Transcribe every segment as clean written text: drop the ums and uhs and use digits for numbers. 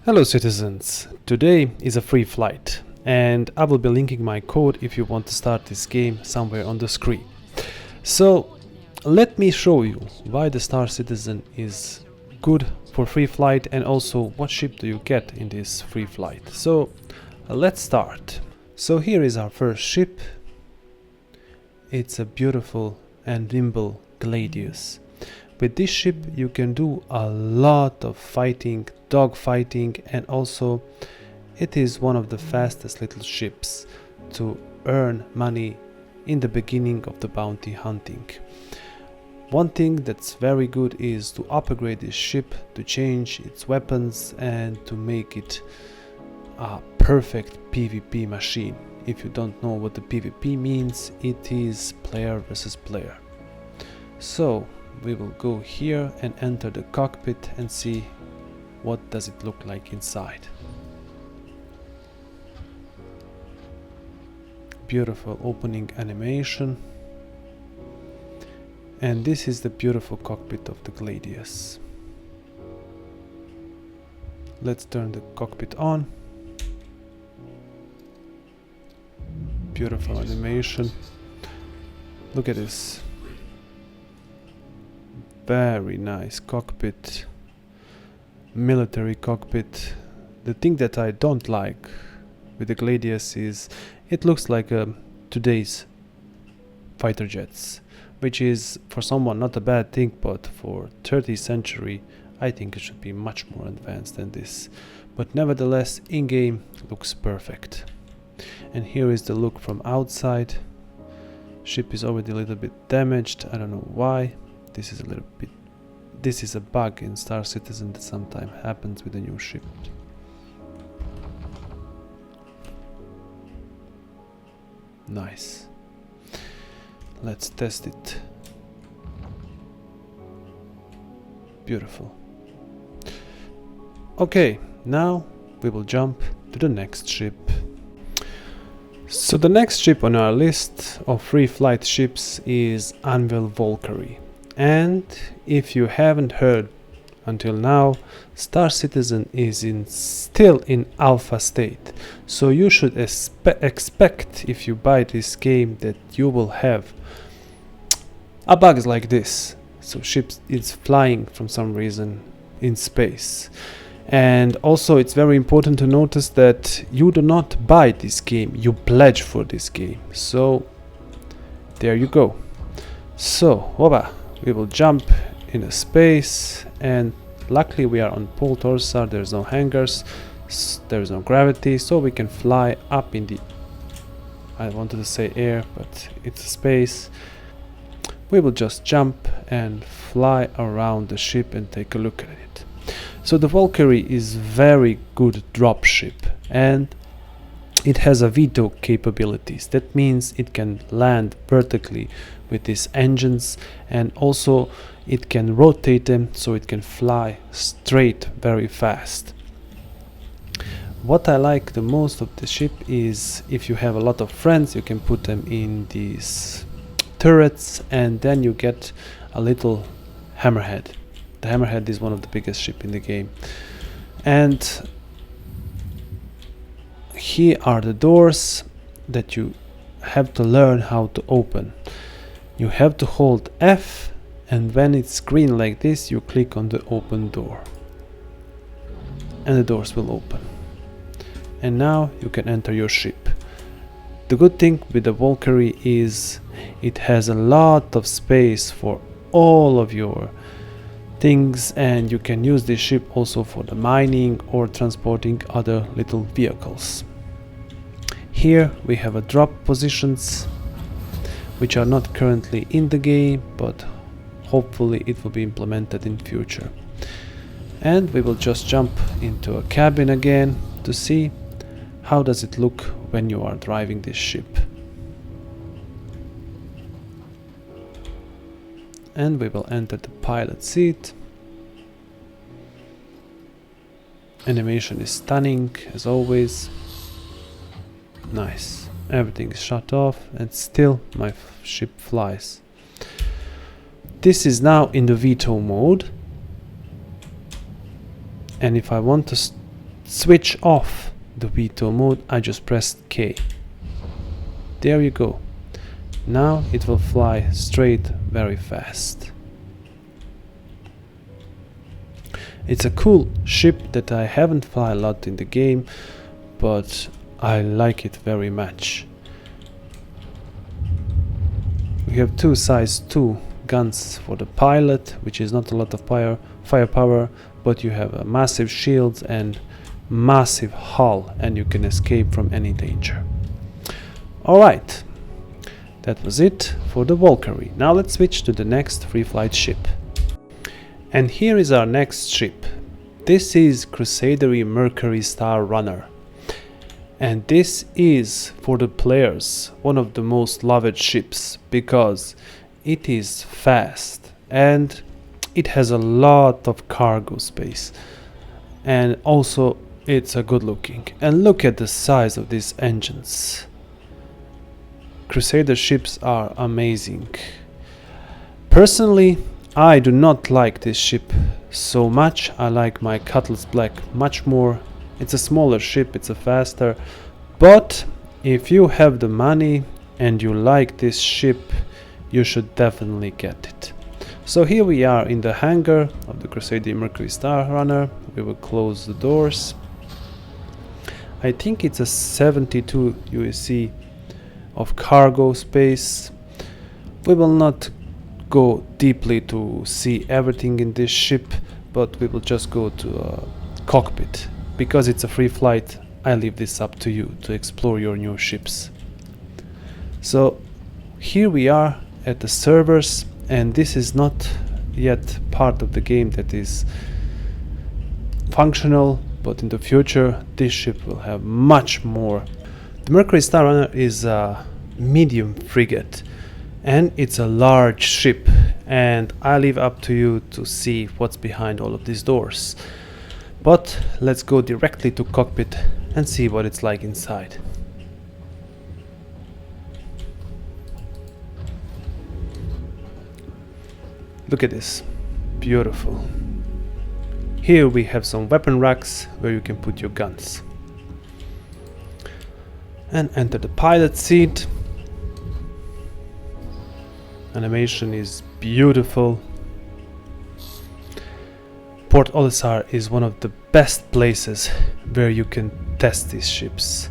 Hello citizens, today is a free flight and I will be linking my code if you want to start this game somewhere on the screen. So let me show you why the Star Citizen is good for free flight and also what ship do you get in this free flight. So let's start. So here is our first ship. It's a beautiful and nimble Gladius. With this ship you can do a lot of fighting, dog fighting, and also it is one of the fastest little ships to earn money in the beginning of the bounty hunting. One thing that's very good is to upgrade this ship, to change its weapons and to make it a perfect PvP machine. If you don't know what the PvP means, it is player versus player. So we will go here and enter the cockpit and see what does it look like inside. Beautiful opening animation. And this is the beautiful cockpit of the Gladius. Let's turn the cockpit on. Beautiful animation. Look at this. Very nice cockpit, military cockpit. The thing that I don't like with the Gladius is it looks like today's fighter jets, which is for someone not a bad thing, but for 30th century I think it should be much more advanced than this. But nevertheless, in-game looks perfect. And here is the look from outside. Ship is already a little bit damaged, I don't know why. This is a bug in Star Citizen that sometimes happens with a new ship. Nice. Let's test it. Beautiful. Okay, now we will jump to the next ship. So the next ship on our list of free flight ships is Anvil Valkyrie. And if you haven't heard until now, Star Citizen is still in alpha state. So you should expect, if you buy this game, that you will have a bugs like this. So ships is flying from some reason in space. And also it's very important to notice that you do not buy this game, you pledge for this game. So there you go. So hoba. We will jump in a space, and luckily we are on Pole Torsar. There's no hangars, there's no gravity, so we can fly up in the, I wanted to say air, but it's space. We will just jump and fly around the ship and take a look at it. So the Valkyrie is very good dropship and it has a veto capabilities. That means it can land vertically with these engines, and also it can rotate them so it can fly straight very fast. What I like the most of the ship is if you have a lot of friends, you can put them in these turrets and then you get a little hammerhead. The hammerhead is one of the biggest ships in the game. And here are the doors that you have to learn how to open. You have to hold F, and when it's green like this, you click on the open door. And the doors will open. And now you can enter your ship. The good thing with the Valkyrie is it has a lot of space for all of your things, and you can use this ship also for the mining or transporting other little vehicles. Here we have a drop positions which are not currently in the game, but hopefully it will be implemented in future. And we will just jump into a cabin again to see how does it look when you are driving this ship. And we will enter the pilot seat. Animation is stunning as always. Nice. Everything is shut off and still my ship flies. This is now in the veto mode, and if I want to switch off the VTOL mode, I just pressed K. There you go. Now it will fly straight very fast. It's a cool ship that I haven't fly a lot in the game, but I like it very much. We have two size 2 guns for the pilot, which is not a lot of firepower, but you have a massive shield and massive hull, and you can escape from any danger. Alright, that was it for the Valkyrie. Now let's switch to the next free flight ship. And here is our next ship. This is Crusader Mercury Star Runner. And this is, for the players, one of the most loved ships because it is fast and it has a lot of cargo space, and also it's a good looking. And look at the size of these engines. Crusader ships are amazing. Personally, I do not like this ship so much. I like my Cutlass Black much more. It's a smaller ship, it's a faster, but if you have the money and you like this ship, you should definitely get it. So here we are in the hangar of the Crusader Mercury Star Runner. We will close the doors. I think it's a 72 USC of cargo space. We will not go deeply to see everything in this ship, but we will just go to a cockpit. Because it's a free flight, I leave this up to you to explore your new ships. So here we are at the servers, and this is not yet part of the game that is functional, but in the future this ship will have much more. The Mercury Star Runner is a medium frigate and it's a large ship, and I leave up to you to see what's behind all of these doors. But let's go directly to cockpit and see what it's like inside. Look at this, beautiful. Here we have some weapon racks where you can put your guns. And enter the pilot seat. Animation is beautiful. Port Olisar is one of the best places where you can test these ships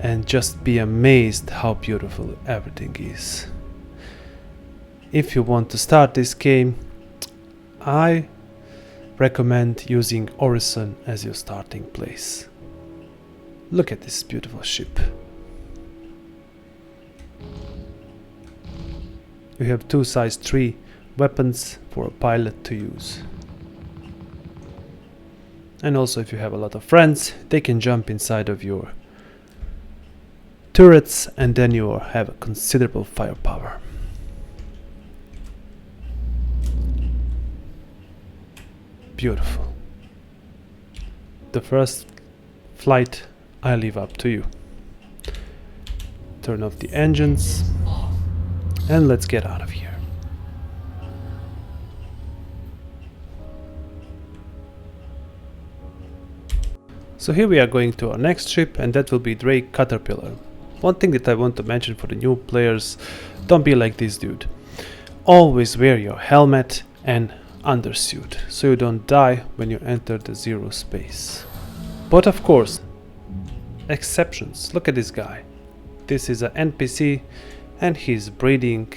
and just be amazed how beautiful everything is. If you want to start this game, I recommend using Orison as your starting place. Look at this beautiful ship. You have two size 3 weapons for a pilot to use. And also, if you have a lot of friends, they can jump inside of your turrets, and then you have a considerable firepower. Beautiful. The first flight I leave up to you. Turn off the engines and let's get out of here. So here we are going to our next ship, and that will be Drake Caterpillar. One thing that I want to mention for the new players: don't be like this dude. Always wear your helmet and undersuit so you don't die when you enter the zero space. But of course, exceptions. Look at this guy. This is an NPC and he's breathing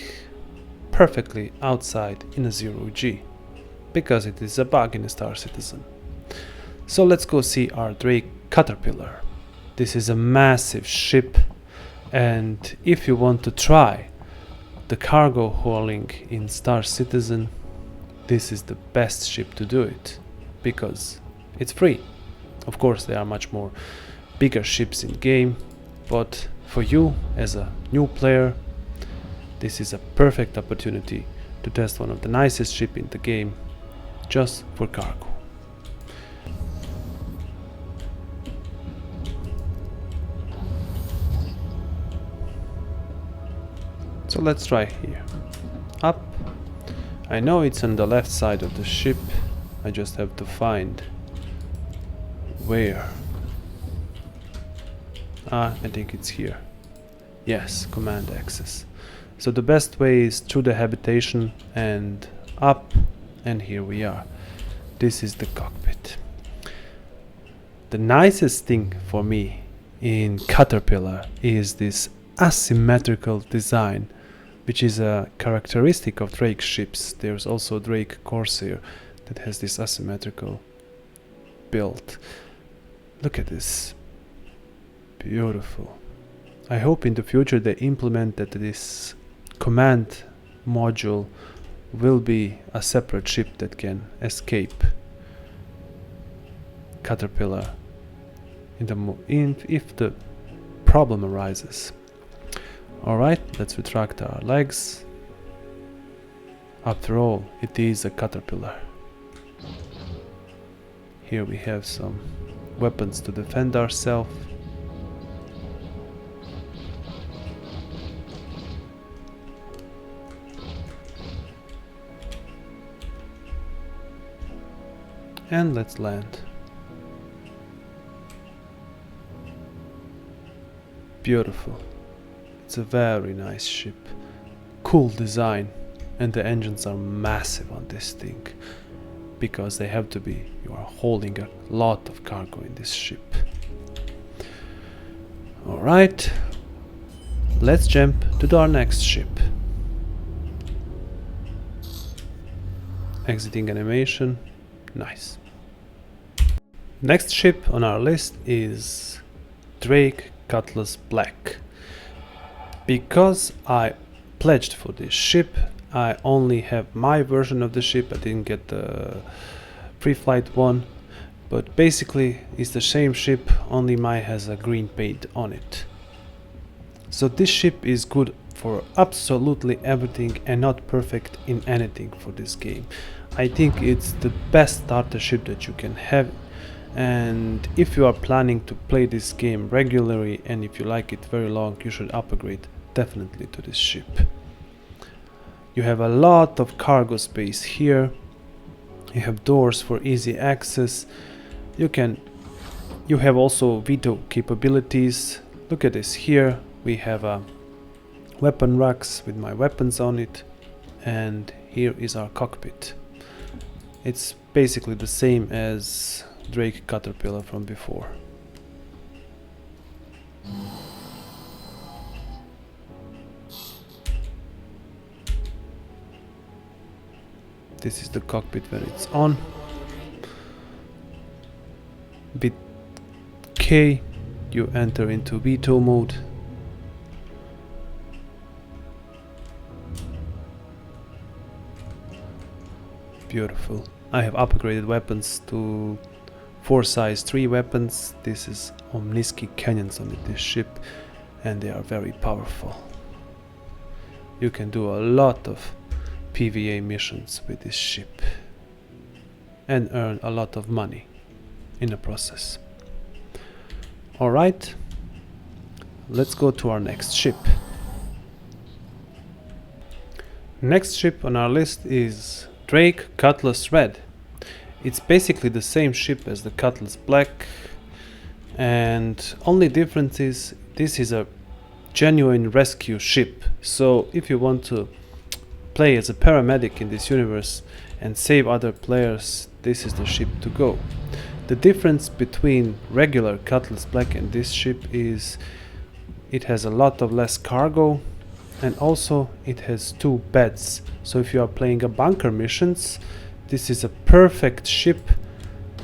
perfectly outside in a 0G because it is a bug in a Star Citizen. So let's go see our Drake Caterpillar. This is a massive ship, and if you want to try the cargo hauling in Star Citizen, this is the best ship to do it because it's free. Of course, there are much more bigger ships in game, but for you as a new player, this is a perfect opportunity to test one of the nicest ships in the game just for cargo. So let's try here. Up. I know it's on the left side of the ship. I just have to find Where? Ah, I think it's here. Yes, command access. So the best way is through the habitation and up, and here we are. This is the cockpit. The nicest thing for me in Caterpillar is this asymmetrical design, which is a characteristic of Drake ships. There's also Drake Corsair that has this asymmetrical build. Look at this. Beautiful. I hope in the future they implement that this command module will be a separate ship that can escape Caterpillar if the problem arises. Alright, let's retract our legs. After all, it is a Caterpillar. Here we have some weapons to defend ourselves. And let's land. Beautiful. It's a very nice ship. Cool design. And the engines are massive on this thing. Because they have to be. You are holding a lot of cargo in this ship. Alright. Let's jump to our next ship. Exiting animation. Nice. Next ship on our list is Drake Cutlass Black. Because I pledged for this ship, I only have my version of the ship. I didn't get the pre-flight one, but basically it's the same ship, only mine has a green paint on it. So this ship is good for absolutely everything and not perfect in anything for this game. I think it's the best starter ship that you can have, and if you are planning to play this game regularly and if you like it very long, you should upgrade definitely to this ship. You have a lot of cargo space here. You have doors for easy access. You have also veto capabilities. Look at this here. We have a weapon racks with my weapons on it, and here is our cockpit. It's basically the same as Drake Caterpillar from before. This is the cockpit when it's on. Bit K, you enter into veto mode. Beautiful. I have upgraded weapons to 4 size 3 weapons. This is Omniski cannons on this ship, and they are very powerful. You can do a lot of PvE missions with this ship and earn a lot of money in the process. Alright, let's go to our next ship. Next ship on our list is Drake Cutlass Red. It's basically the same ship as the Cutlass Black, and only difference is this is a genuine rescue ship. So if you want to play as a paramedic in this universe and save other players, this is the ship to go. The difference between regular Cutlass Black and this ship is it has a lot of less cargo, and also it has 2 beds. So if you are playing a bunker missions, this is a perfect ship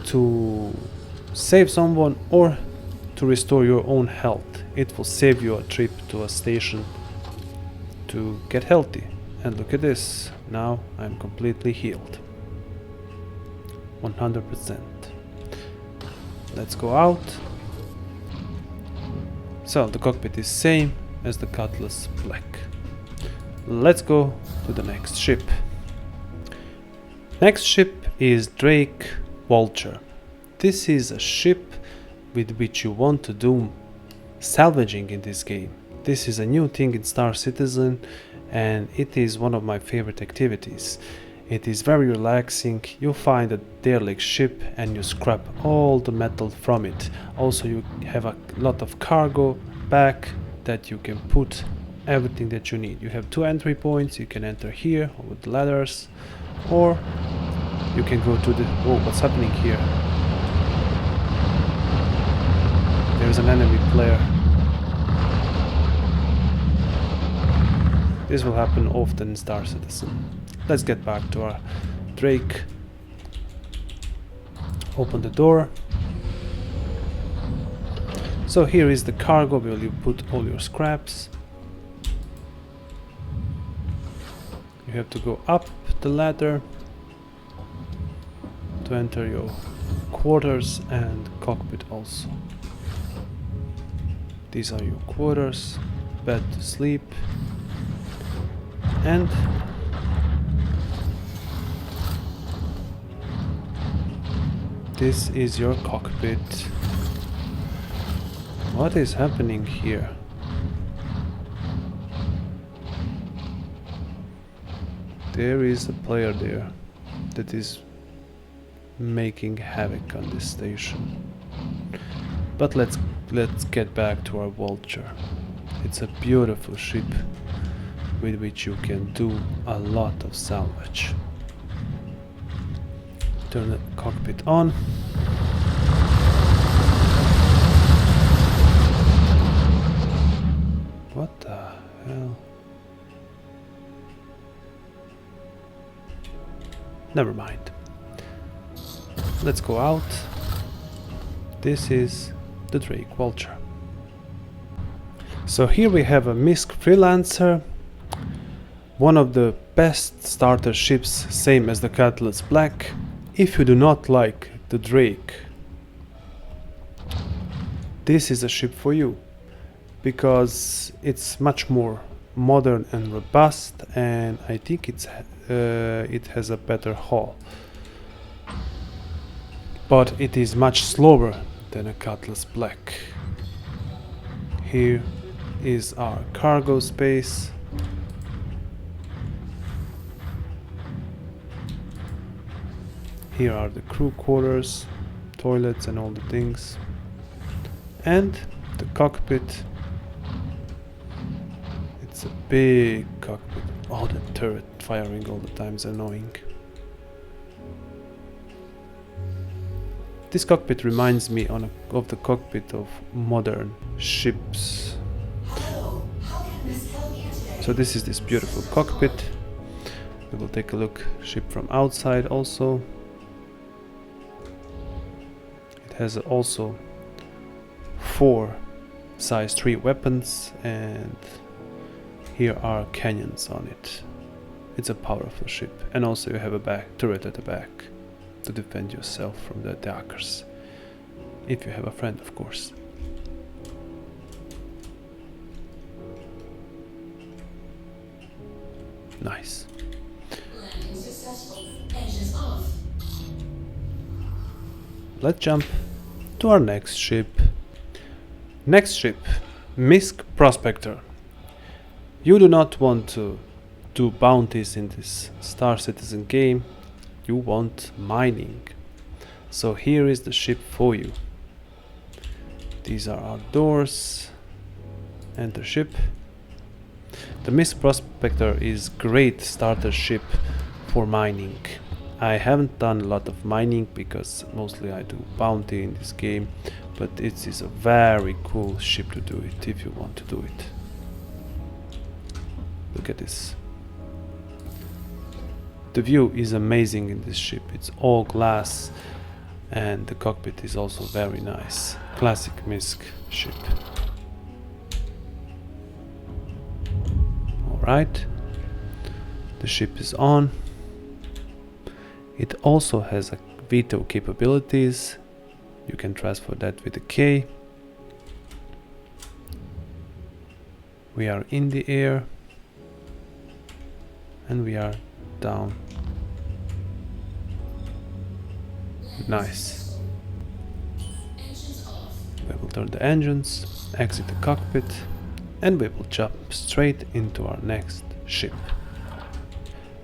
to save someone or to restore your own health. It will save you a trip to a station to get healthy. And look at this, now I'm completely healed. 100%. Let's go out. So the cockpit is same as the Cutlass Black. Let's go to the next ship. Next ship is Drake Vulture. This is a ship with which you want to do salvaging in this game. This is a new thing in Star Citizen, and it is one of my favorite activities. It is very relaxing. You find a derelict ship and you scrap all the metal from it. Also you have a lot of cargo back that you can put everything that you need. You have 2 entry points. You can enter here with the ladders, or you can go to the... Oh, what's happening here? There's an enemy player. This will happen often in Star Citizen. Let's get back to our Drake. Open the door. So here is the cargo where you put all your scraps. You have to go up the ladder to enter your quarters and cockpit also. These are your quarters, bed to sleep, and this is your cockpit. What is happening here? There is a player there that is making havoc on this station. But let's get back to our Vulture. It's a beautiful ship with which you can do a lot of salvage. Turn the cockpit on. What the hell? Never mind. Let's go out. This is the Drake Vulture. So here we have a Misc Freelancer, one of the best starter ships, same as the Cutlass Black. If you do not like the Drake, this is a ship for you, because it's much more modern and robust, and I think it has a better hull. But it is much slower than a Cutlass Black. Here is our cargo space. Here are the crew quarters, toilets and all the things. And the cockpit. It's a big cockpit. Oh, the turret firing all the time is annoying. This cockpit reminds me of the cockpit of modern ships. So this is this beautiful cockpit. We will take a look ship from outside also. It has also 4 size 3 weapons, and here are cannons on it. It's a powerful ship, and also you have a turret at the back to defend yourself from the attackers, if you have a friend, of course. Nice. Landing successful. Engines off. Let's jump to our next ship. Next ship, Misc Prospector. You do not want to do bounties in this Star Citizen game. You want mining. So here is the ship for you. These are our doors. Enter ship. The Misc Prospector is great starter ship for mining. I haven't done a lot of mining because mostly I do bounty in this game, but it is a very cool ship to do it if you want to do it. Look at this. The view is amazing in this ship. It's all glass, and the cockpit is also very nice. Classic Misc ship. Alright, the ship is on. It also has a veto capabilities. You can transfer that with a K. We are in the air and we are down. Nice. We will turn the engines, exit the cockpit, and we will jump straight into our next ship.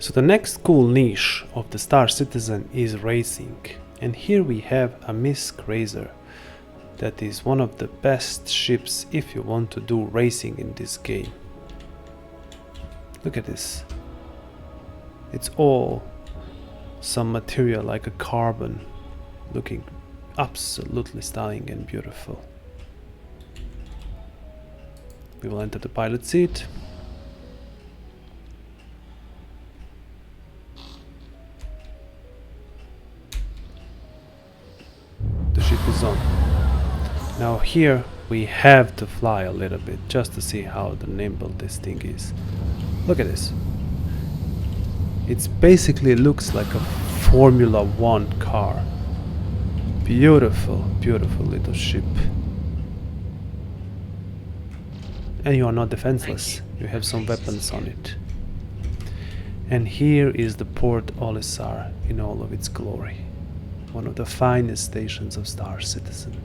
So the next cool niche of the Star Citizen is racing, and here we have a Misc Star. That is one of the best ships if you want to do racing in this game. Look at this. It's all some material like a carbon, looking absolutely stunning and beautiful. We will enter the pilot seat. The ship is on. Now here we have to fly a little bit just to see how the nimble this thing is. Look at this. It basically looks like a Formula 1 car. Beautiful, beautiful little ship. And you are not defenseless. You have some weapons on it. And here is the Port Olisar in all of its glory. One of the finest stations of Star Citizen.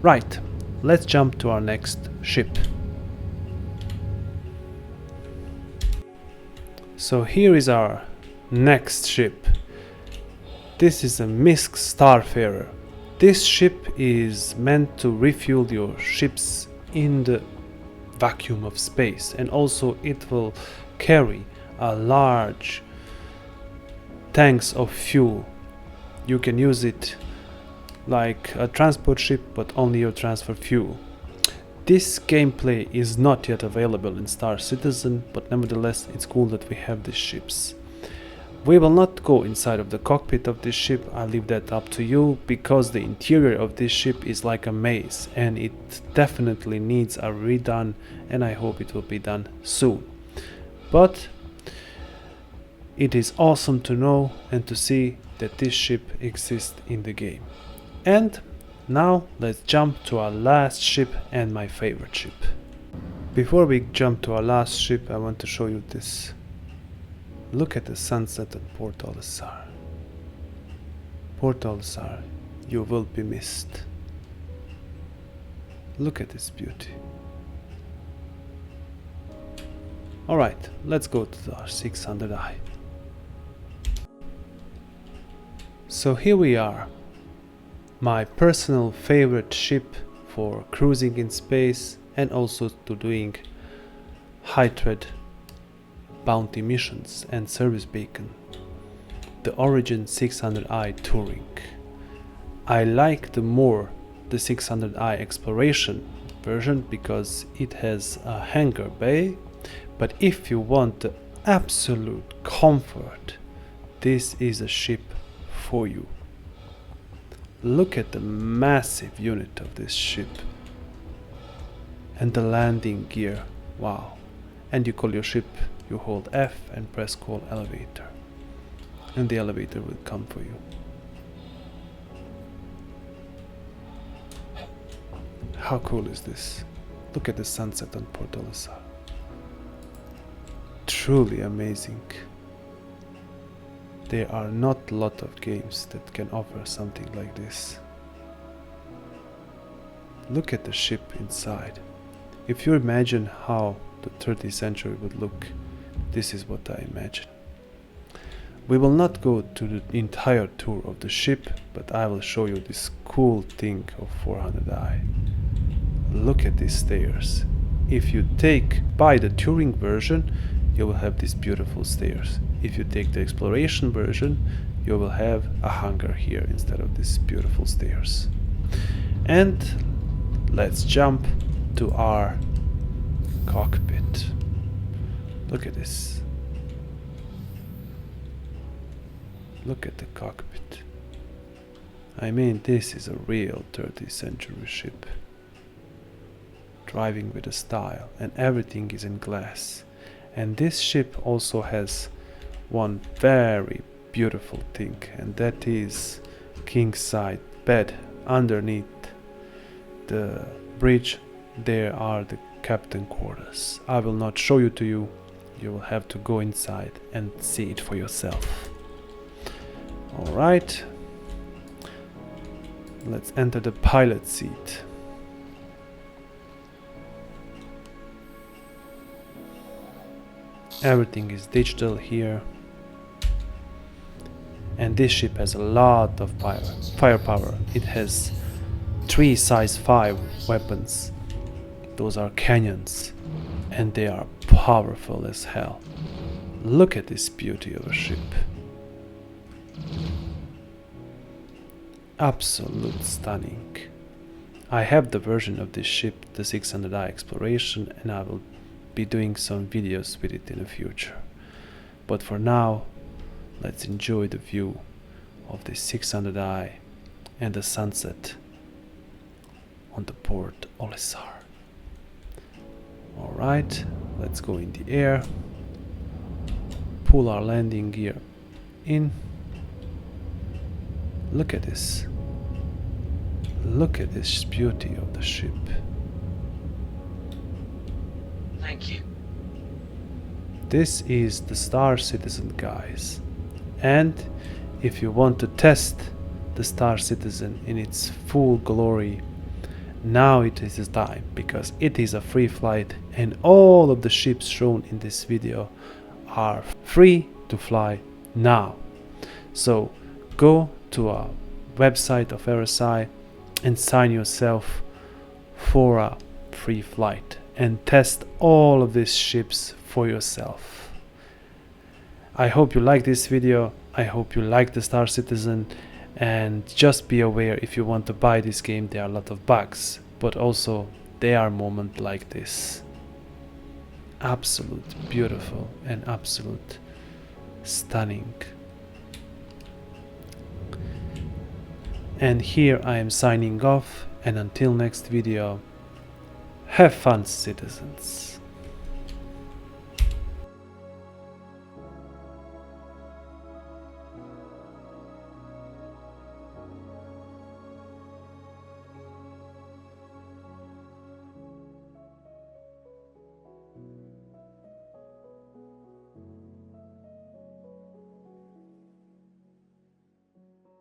Right, let's jump to our next ship. So here is our next ship. This is a Misc Starfarer. This ship is meant to refuel your ships in the vacuum of space, and also it will carry a large tanks of fuel. You can use it like a transport ship, but only you transfer fuel. This gameplay is not yet available in Star Citizen, but nevertheless it's cool that we have these ships. We will not go inside of the cockpit of this ship, I'll leave that up to you, because the interior of this ship is like a maze and it definitely needs a redone, and I hope it will be done soon. But it is awesome to know and to see that this ship exists in the game. And now let's jump to our last ship and my favorite ship. Before we jump to our last ship, I want to show you this. Look at the sunset at Port Olisar. Port Olisar, you will be missed. Look at this beauty. Alright, let's go to our 600i. So here we are. My personal favorite ship for cruising in space and also to doing high threat bounty missions and service beacon. The Origin 600i Touring. I like the 600i exploration version because it has a hangar bay, but if you want the absolute comfort, this is a ship for you. Look at the massive unit of this ship and the landing gear. Wow. And you call your ship, you hold F and press call elevator, and the elevator will come for you. How cool is this? Look at the sunset on Port Olisar. Truly amazing. There are not a lot of games that can offer something like this. Look at the ship inside. If you imagine how the 30th century would look, this is what I imagine. We will not go to the entire tour of the ship, but I will show you this cool thing of 400i. Look at these stairs. If you buy the touring version, you will have these beautiful stairs. If you take the exploration version, you will have a hangar here instead of these beautiful stairs. And let's jump to our cockpit. Look at this. Look at the cockpit. I mean, this is a real 30th century ship. Driving with a style, and everything is in glass. And this ship also has one very beautiful thing, and that is king side bed. Underneath the bridge there are the captain quarters. I will not show you to you. You will have to go inside and see it for yourself. Alright, let's enter the pilot seat. Everything is digital here. And this ship has a lot of firepower. It has 3 size 5 weapons. Those are cannons. And they are powerful as hell. Look at this beauty of a ship. Absolute stunning. I have the version of this ship, the 600i Exploration, and I will be doing some videos with it in the future. But for now, let's enjoy the view of this 600i and the sunset on the port Olisar. Alright, let's go in the air, pull our landing gear in. Look at this. Look at this beauty of the ship. Thank you. This is the Star Citizen, guys. And if you want to test the Star Citizen in its full glory, now it is the time, because it is a free flight and all of the ships shown in this video are free to fly now. So go to a website of RSI and sign yourself for a free flight and test all of these ships for yourself. I hope you like this video. I hope you like the Star Citizen, and just be aware, if you want to buy this game, there are a lot of bugs, but also there are moments like this. Absolute beautiful and absolute stunning. And here I am signing off, and until next video, have fun, citizens.